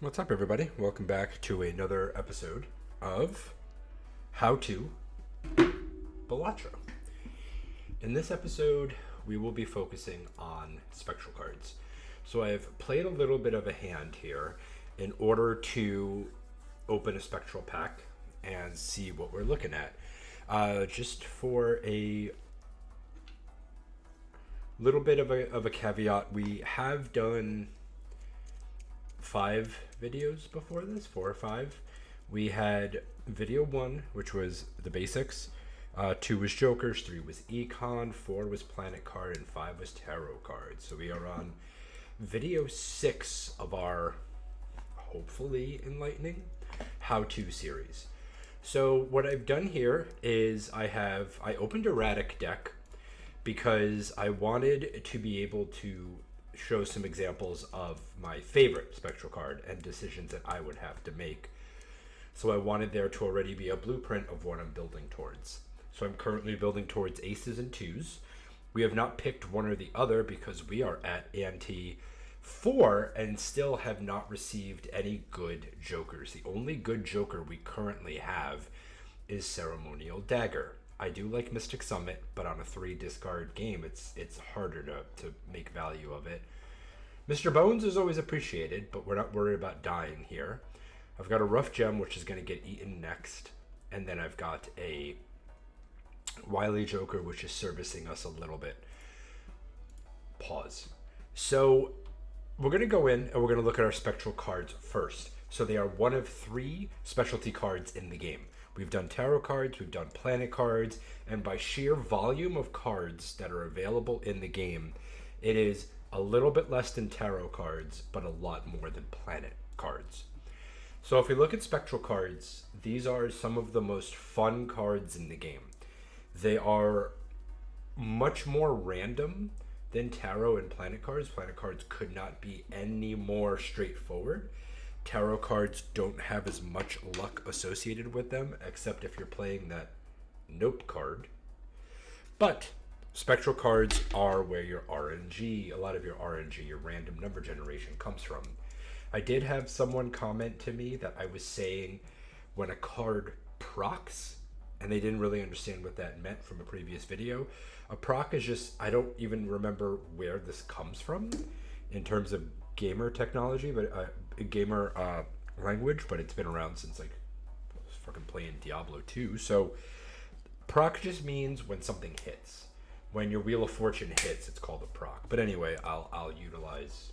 What's up, everybody? Welcome back to another episode of How to Balatro. In this episode, we will be focusing on spectral cards. So I've played a little bit of a hand here in order to open a spectral pack and see what we're looking at. Just for a little bit of a caveat, we have done 5 videos before this, 4 or 5. We had video 1, which was the basics. 2 was Jokers, 3 was Econ, 4 was Planet Card, and 5 was Tarot Cards. So we are on video 6 of our hopefully enlightening how-to series. So what I've done here is I opened Erratic deck because I wanted to be able to show some examples of my favorite spectral card and decisions that I would have to make. So I wanted there to already be a blueprint of what I'm building towards. So I'm currently building towards aces and twos. We have not picked one or the other because we are at ante 4 and still have not received any good jokers. The only good joker we currently have is Ceremonial Dagger. I do like Mystic Summit, but on a 3 discard game, it's harder to make value of it. Mr. Bones is always appreciated, but we're not worried about dying here. I've got a Rough Gem, which is going to get eaten next, and then I've got a Wily Joker, which is servicing us a little bit. Pause. So we're going to go in and we're going to look at our spectral cards first. So they are one of 3 specialty cards in the game. We've done tarot cards, we've done planet cards, and by sheer volume of cards that are available in the game, it is a little bit less than tarot cards, but a lot more than planet cards. So if we look at spectral cards, these are some of the most fun cards in the game. They are much more random than tarot and planet cards. Planet cards could not be any more straightforward. Tarot cards don't have as much luck associated with them, except if you're playing that nope card. But spectral cards are where your RNG, a lot of your RNG, your random number generation, comes from. I did have someone comment to me that I was saying when a card procs, and they didn't really understand what that meant from a previous video. A proc is just, I don't even remember where this comes from in terms of gamer technology, but gamer language, but it's been around since like I was fucking playing Diablo 2. So proc just means when something hits. When your Wheel of Fortune hits, it's called a proc. But anyway, I'll utilize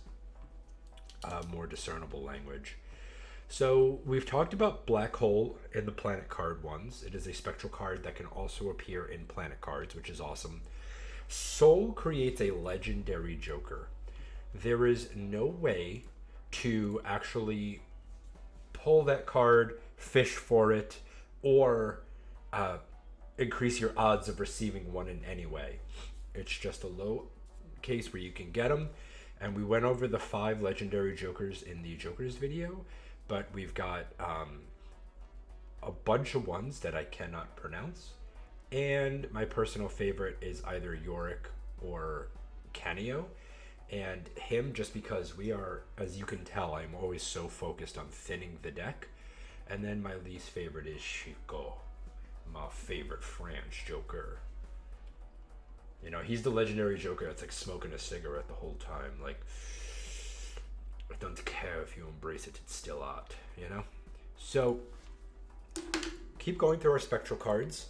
more discernible language. So we've talked about Black Hole in the Planet card ones. It is a spectral card that can also appear in Planet cards, which is awesome. Soul creates a legendary Joker. There is no way to actually pull that card, fish for it, or increase your odds of receiving one in any way. It's just a low case where you can get them. And we went over the 5 legendary Jokers in the Jokers video, but we've got a bunch of ones that I cannot pronounce. And my personal favorite is either Yorick or Canio. And him, just because we are, as you can tell, I'm always so focused on thinning the deck. And then my least favorite is Chico, my favorite French Joker. You know, he's the legendary Joker that's like smoking a cigarette the whole time. Like, I don't care if you embrace it, it's still art, you know? So, keep going through our spectral cards.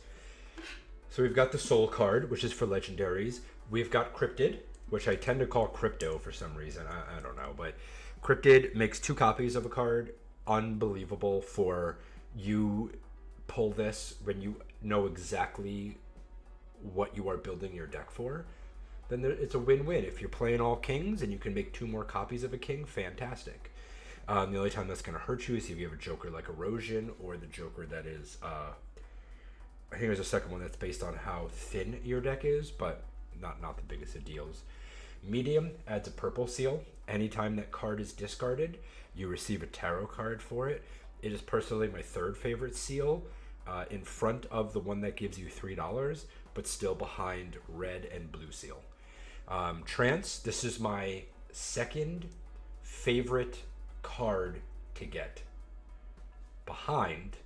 So we've got the Soul card, which is for legendaries. We've got Cryptid, which I tend to call Crypto for some reason. I don't know, but Cryptid makes 2 copies of a card. Unbelievable for you pull this when you know exactly what you are building your deck for. Then it's a win-win. If you're playing all kings and you can make 2 more copies of a king, fantastic. The only time that's going to hurt you is if you have a Joker like Erosion, or the Joker that is, I think there's a second one that's based on how thin your deck is, but not the biggest of deals. Medium adds a purple seal. Anytime that card is discarded, you receive a tarot card for it. It is personally my 3rd favorite seal, in front of the one that gives you $3, but still behind red and blue seal. Trance, this is my 2nd favorite card to get behind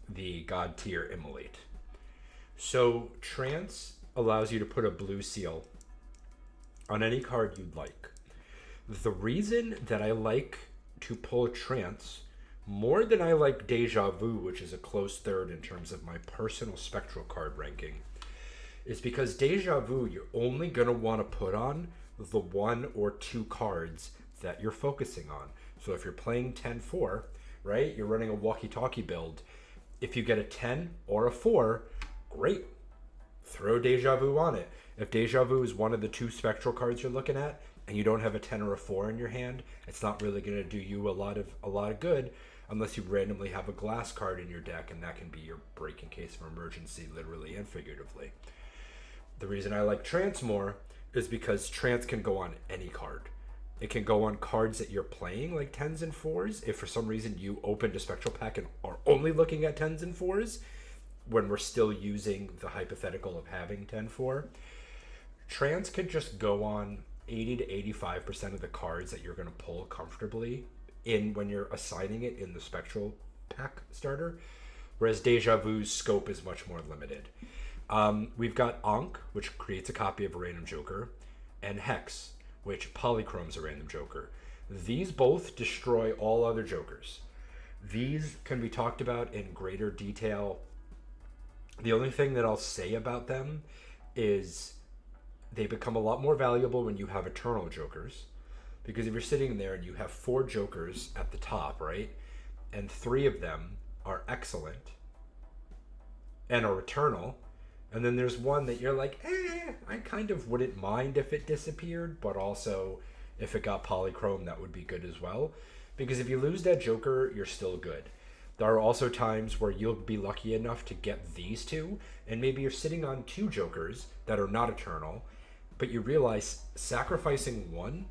the God tier Immolate. So Trance allows you to put a blue seal on any card you'd like. The reason that I like to pull Trance more than I like Deja Vu, which is a close third in terms of my personal Spectral card ranking, is because Deja Vu, you're only going to want to put on the 1 or 2 cards that you're focusing on. So if you're playing 10-4, right, you're running a walkie-talkie build, if you get a 10 or a 4, great. Throw Deja Vu on it. If Deja Vu is one of the 2 Spectral cards you're looking at, and you don't have a 10 or a 4 in your hand, it's not really going to do you a lot of good unless you randomly have a glass card in your deck, and that can be your break in case of emergency, literally and figuratively. The reason I like Trance more is because Trance can go on any card. It can go on cards that you're playing, like 10s and 4s. If for some reason you opened a Spectral pack and are only looking at 10s and 4s, when we're still using the hypothetical of having 10-4, Trance could just go on 80 to 85% of the cards that you're going to pull comfortably in when you're assigning it in the Spectral pack starter, whereas Deja Vu's scope is much more limited. We've got Ankh, which creates a copy of a random Joker, and Hex, which polychromes a random Joker. These both destroy all other Jokers. These can be talked about in greater detail. The only thing that I'll say about them is they become a lot more valuable when you have Eternal Jokers, because if you're sitting there and you have 4 Jokers at the top, right, and 3 of them are excellent and are Eternal, and then there's one that you're like, I kind of wouldn't mind if it disappeared, but also if it got polychrome, that would be good as well. Because if you lose that Joker, you're still good. There are also times where you'll be lucky enough to get these 2, and maybe you're sitting on 2 Jokers that are not Eternal, but you realize sacrificing one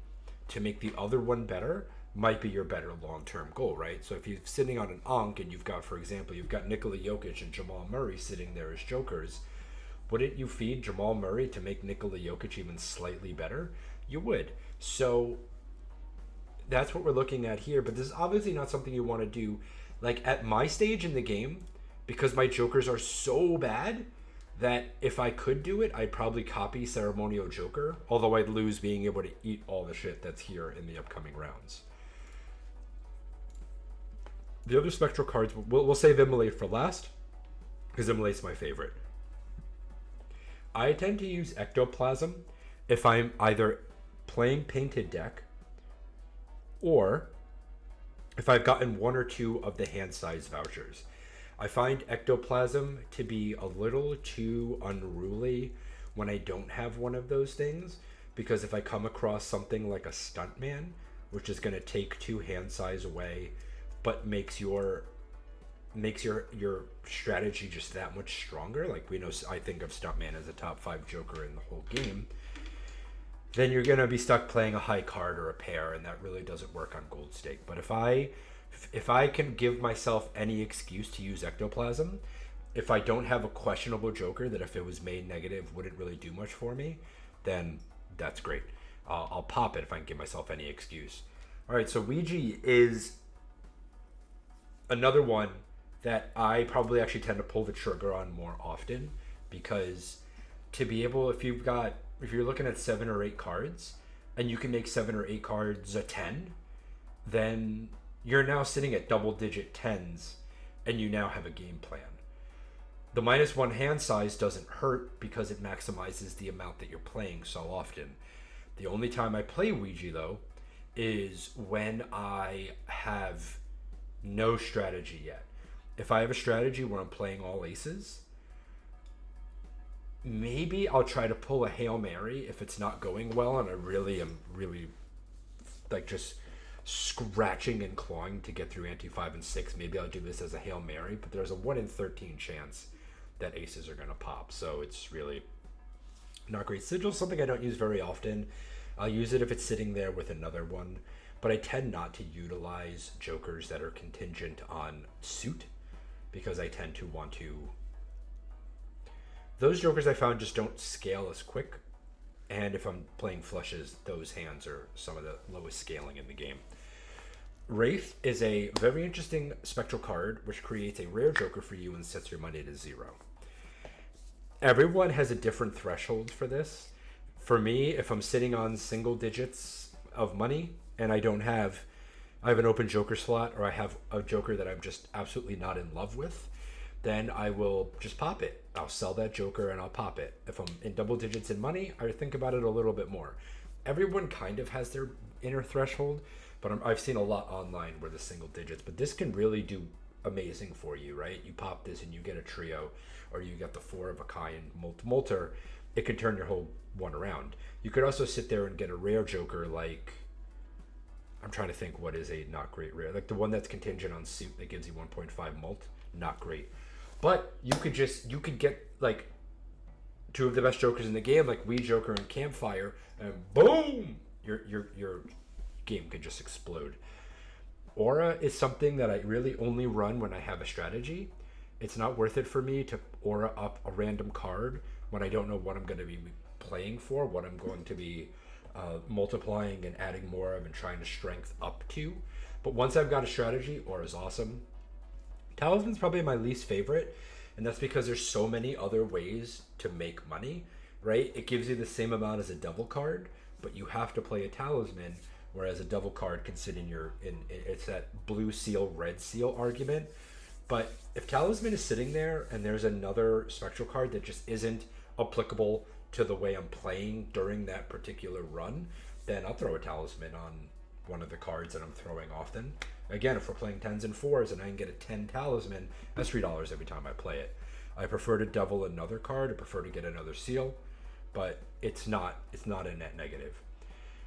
to make the other one better might be your better long-term goal, right? So if you're sitting on an Ankh and you've got, for example, you've got Nikola Jokic and Jamal Murray sitting there as Jokers, wouldn't you feed Jamal Murray to make Nikola Jokic even slightly better? You would. So that's what we're looking at here, but this is obviously not something you want to do. Like, at my stage in the game, because my Jokers are so bad that if I could do it, I'd probably copy Ceremonial Joker, although I'd lose being able to eat all the shit that's here in the upcoming rounds. The other Spectral cards, we'll save Immolate for last, because Immolate's my favorite. I tend to use Ectoplasm if I'm either playing Painted deck, or if I've gotten 1 or 2 of the hand size vouchers. I find Ectoplasm to be a little too unruly when I don't have one of those things, because if I come across something like a Stuntman, which is going to take 2 hand size away, but makes your strategy just that much stronger, like we know, I think of Stuntman as a top 5 Joker in the whole game, then you're going to be stuck playing a high card or a pair, and that really doesn't work on Gold Stake. But if I can give myself any excuse to use Ectoplasm, if I don't have a questionable Joker that if it was made negative wouldn't really do much for me, then that's great. I'll pop it if I can give myself any excuse. All right, so Ouija is another one that I probably actually tend to pull the trigger on more often, because to be able, if you're looking at 7 or 8 cards and you can make 7 or 8 cards a 10, then you're now sitting at double-digit 10s, and you now have a game plan. The -1 hand size doesn't hurt because it maximizes the amount that you're playing so often. The only time I play Ouija, though, is when I have no strategy yet. If I have a strategy where I'm playing all aces, maybe I'll try to pull a Hail Mary if it's not going well and I really am like just scratching and clawing to get through ante 5 and 6. Maybe I'll do this as a Hail Mary, but there's a 1 in 13 chance that aces are going to pop, so it's really not great. Sigil's something I don't use very often. I'll use it if it's sitting there with another one, but I tend not to utilize Jokers that are contingent on suit, because I tend to want to... Those Jokers I found just don't scale as quick, and if I'm playing flushes, those hands are some of the lowest scaling in the game. Wraith is a very interesting spectral card which creates a rare joker for you and sets your money to 0. Everyone has a different threshold for this. For me, if I'm sitting on single digits of money and I have an open joker slot, or I have a joker that I'm just absolutely not in love with, then I will just pop it. I'll sell that joker and I'll pop it. If I'm in double digits in money, I think about it a little bit more. Everyone kind of has their inner threshold, but I've seen a lot online where the single digits. But this can really do amazing for you, right? You pop this and you get a trio, or you get the 4 of a kind Molter. It can turn your whole one around. You could also sit there and get a rare joker like, I'm trying to think what is a not great rare. Like the one that's contingent on suit that gives you 1.5 mult. Not great. But you could get like 2 of the best jokers in the game, like Wee Joker and Campfire, and boom! Your game could just explode. Aura is something that I really only run when I have a strategy. It's not worth it for me to aura up a random card when I don't know what I'm going to be playing for, what I'm going to be multiplying and adding more of and trying to strength up to. But once I've got a strategy, aura is awesome. Talisman's probably my least favorite, and that's because there's so many other ways to make money, right? It gives you the same amount as a devil card, but you have to play a talisman, whereas a devil card can sit in it's that blue seal, red seal argument. But if talisman is sitting there and there's another spectral card that just isn't applicable to the way I'm playing during that particular run, then I'll throw a talisman on one of the cards that I'm throwing often. Again, if we're playing 10s and 4s and I can get a 10 talisman, that's $3 every time I play it. I prefer to double another card. I prefer to get another seal, but it's not a net negative.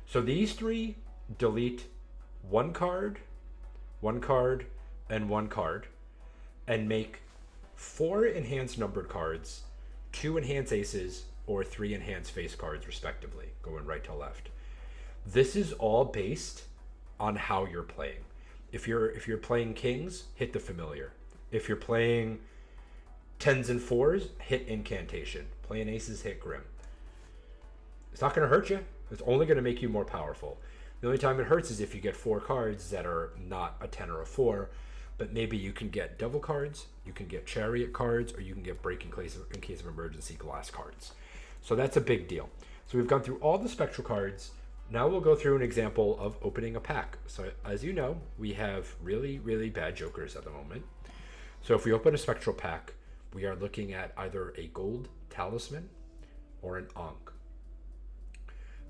So these 3 delete one card, and one card, and make 4 enhanced numbered cards, 2 enhanced aces, or 3 enhanced face cards respectively, going right to left. This is all based on how you're playing. If you're playing kings, hit the familiar. If you're playing 10s and 4s, hit incantation. Playing aces, hit grim. It's not going to hurt you. It's only going to make you more powerful. The only time it hurts is if you get 4 cards that are not a 10 or a 4, but maybe you can get devil cards, you can get chariot cards, or you can get break in case of emergency glass cards. So that's a big deal. So we've gone through all the spectral cards. Now we'll go through an example of opening a pack. So as you know, we have really, really bad jokers at the moment. So if we open a spectral pack, we are looking at either a gold talisman or an Ankh.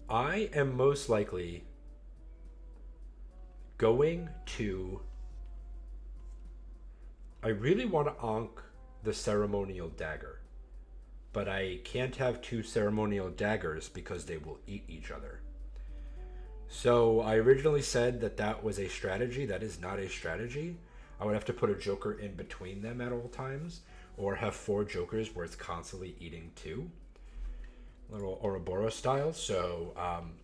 I am most likely going to... I really want to Ankh the ceremonial dagger, but I can't have 2 ceremonial daggers because they will eat each other. So I originally said that was a strategy. That is not a strategy. I would have to put a joker in between them at all times, or have 4 jokers where it's constantly eating 2. Little Ouroboros style. So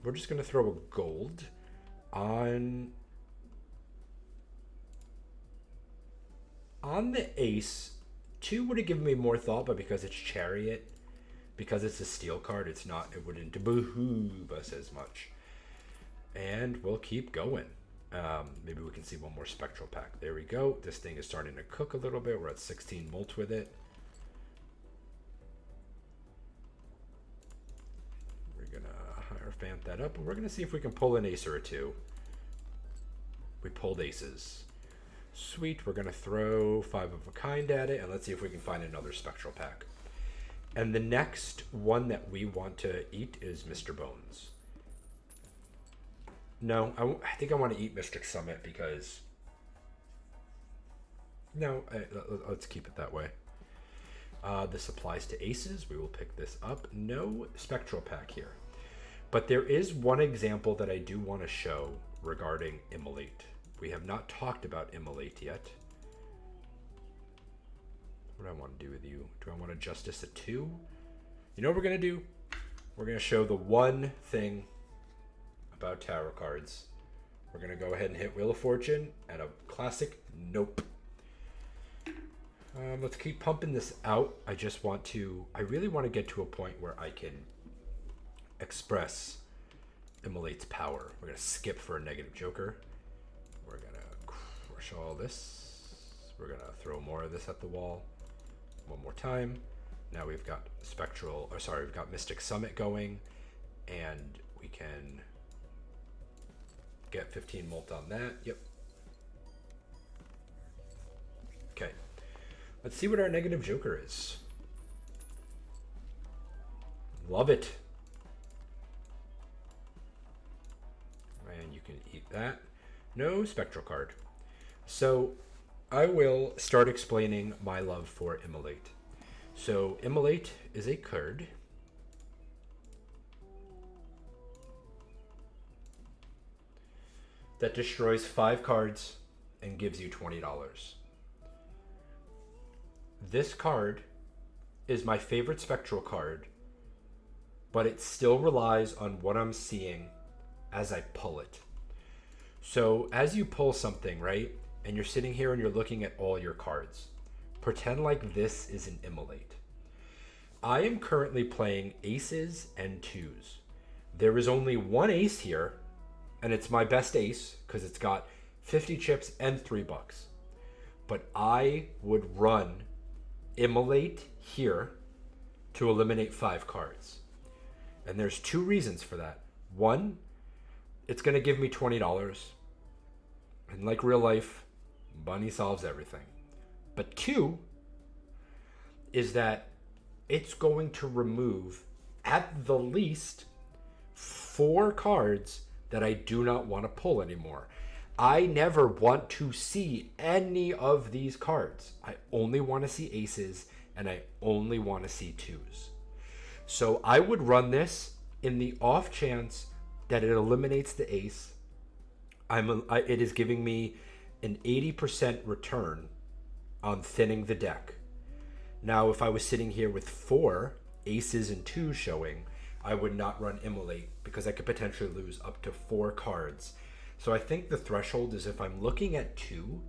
we're just going to throw a gold on the ace. 2 would have given me more thought, but because it's chariot, because it's a steel card, it wouldn't behoove us as much. And we'll keep going. Maybe we can see one more spectral pack. There we go. This thing is starting to cook a little bit. We're at 16 molt with it. We're going to Hierophant that up, and we're going to see if we can pull an ace or a 2. We pulled aces. Sweet. We're going to throw 5 of a kind at it, and let's see if we can find another spectral pack. And the next one that we want to eat is Mr. Bones. No, I think I want to eat Mystic Summit because... No, let's keep it that way. This applies to aces. We will pick this up. No spectral pack here. But there is one example that I do want to show regarding Immolate. We have not talked about Immolate yet. What do I want to do with you? Do I want to Justice a 2? You know what we're going to do? We're going to show the one thing about tarot cards. We're going to go ahead and hit Wheel of Fortune and a classic nope. Let's keep pumping this out. I really want to get to a point where I can express Immolate's power. We're going to skip for a negative joker. We're gonna crush all this. We're gonna throw more of this at the wall. One more time. Now we've got Spectral, or sorry, we've got Mystic Summit going, and we can get 15 molt on that. Yep. Okay. Let's see what our negative joker is. Love it. And you can eat that. No Spectral card. So I will start explaining my love for Immolate. So Immolate is a card that destroys 5 cards and gives you $20. This card is my favorite Spectral card, but it still relies on what I'm seeing as I pull it. So as you pull something, right, and you're sitting here and you're looking at all your cards, pretend like this is an Immolate. I am currently playing aces and twos. There is only one ace here, and it's my best ace because it's got 50 chips and $3. But I would run Immolate here to eliminate 5 cards. And there's 2 reasons for that. One, it's going to give me $20. And like real life, money solves everything. But 2 is that it's going to remove, at the least, 4 cards that I do not want to pull anymore. I never want to see any of these cards. I only want to see aces, and I only want to see twos. So I would run this in the off chance that it eliminates the ace. It is giving me an 80% return on thinning the deck. Now, if I was sitting here with 4 aces and 2s showing, I would not run Immolate because I could potentially lose up to 4 cards. So I think the threshold is if I'm looking at 2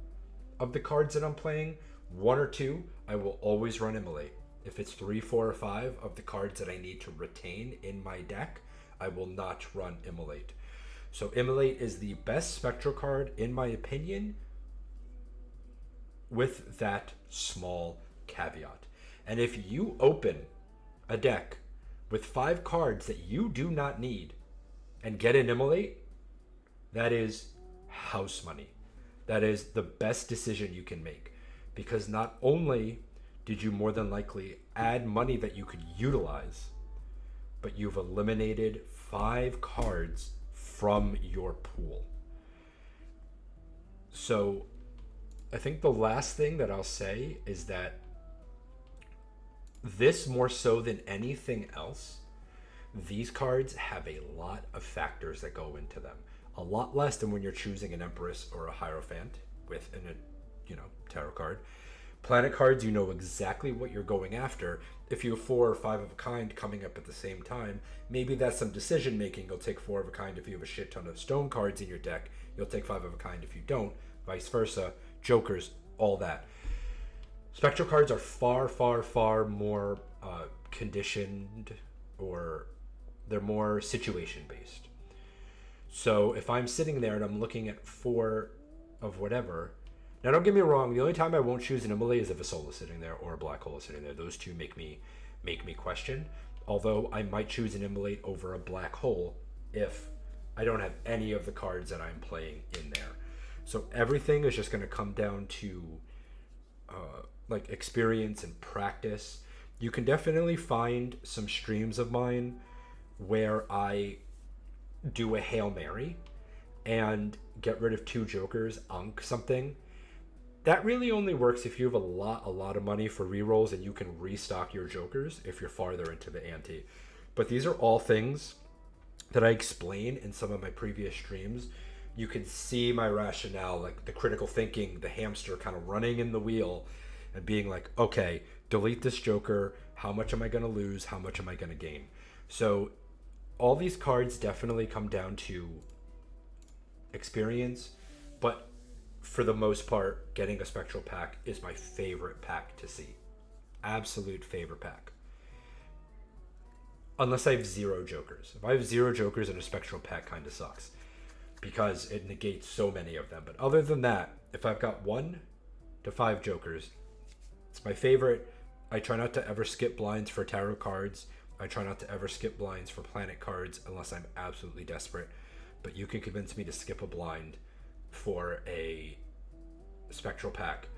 of the cards that I'm playing, 1 or 2, I will always run Immolate. If it's 3, 4, or 5 of the cards that I need to retain in my deck, I will not run Immolate. So Immolate is the best Spectral card, in my opinion, with that small caveat. And if you open a deck with 5 cards that you do not need and get an Immolate, that is house money. That is the best decision you can make. Because not only did you more than likely add money that you could utilize, but you've eliminated 5 cards from your pool. So I think the last thing that I'll say is that this, more so than anything else, these cards have a lot of factors that go into them. A lot less than when you're choosing an Empress or a Hierophant with a tarot card. Planet cards, you know exactly what you're going after. If you have 4 or 5 of a kind coming up at the same time, maybe that's some decision making. You'll take 4 of a kind if you have a shit ton of stone cards in your deck. You'll take 5 of a kind if you don't. Vice versa. Jokers, all that. Spectral cards are far, far, far more conditioned, or they're more situation based. So if I'm sitting there and I'm looking at 4 of whatever, now don't get me wrong, the only time I won't choose an Immolate is if a soul is sitting there or a black hole is sitting there. Those 2 make me question. Although I might choose an Immolate over a black hole if I don't have any of the cards that I'm playing in there. So everything is just going to come down to like experience and practice. You can definitely find some streams of mine where I do a Hail Mary and get rid of 2 jokers, something. That really only works if you have a lot of money for rerolls and you can restock your jokers if you're farther into the ante. But these are all things that I explain in some of my previous streams. You can see my rationale, like the critical thinking, the hamster kind of running in the wheel and being like, okay, delete this joker. How much am I going to lose? How much am I going to gain? So all these cards definitely come down to experience, but for the most part, getting a Spectral pack is my favorite pack to see. Absolute favorite pack. Unless I have 0 jokers. If I have 0 jokers, then a Spectral pack kind of sucks. because it negates so many of them. But other than that, if I've got 1 to 5 jokers, it's my favorite. I try not to ever skip blinds for tarot cards. I try not to ever skip blinds for planet cards unless I'm absolutely desperate. But you can convince me to skip a blind for a spectral pack,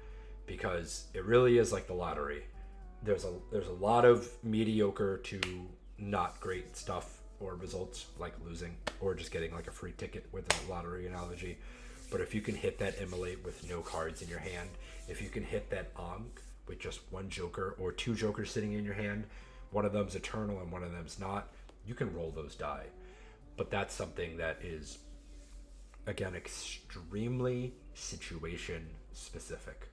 because it really is like the lottery. There's a lot of mediocre to not great stuff or results, like losing or just getting like a free ticket with a lottery analogy. But if you can hit that immolate with no cards in your hand, if you can hit that Ankh with just 1 joker or 2 jokers sitting in your hand, one of them's eternal and one of them's not, you can roll those die. But that's something that is, again, extremely situation specific.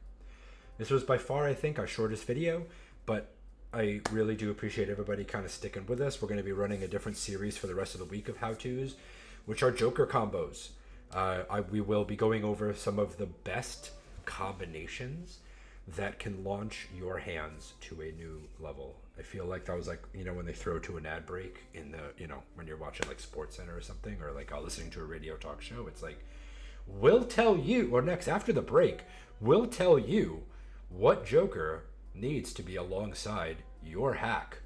This was by far, I think, our shortest video, but I really do appreciate everybody kind of sticking with us. We're going to be running a different series for the rest of the week of how-tos, which are joker combos. We will be going over some of the best combinations that can launch your hands to a new level. I feel like that was like, when they throw to an ad break in the, when you're watching like Sports Center or something, or like listening to a radio talk show, it's like, we'll tell you, or next after the break, we'll tell you what joker needs to be alongside your hack.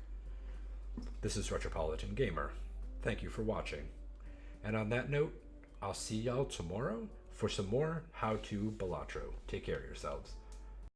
This is Retropolitan Gamer. Thank you for watching. And on that note, I'll see y'all tomorrow for some more How to Balatro. Take care of yourselves.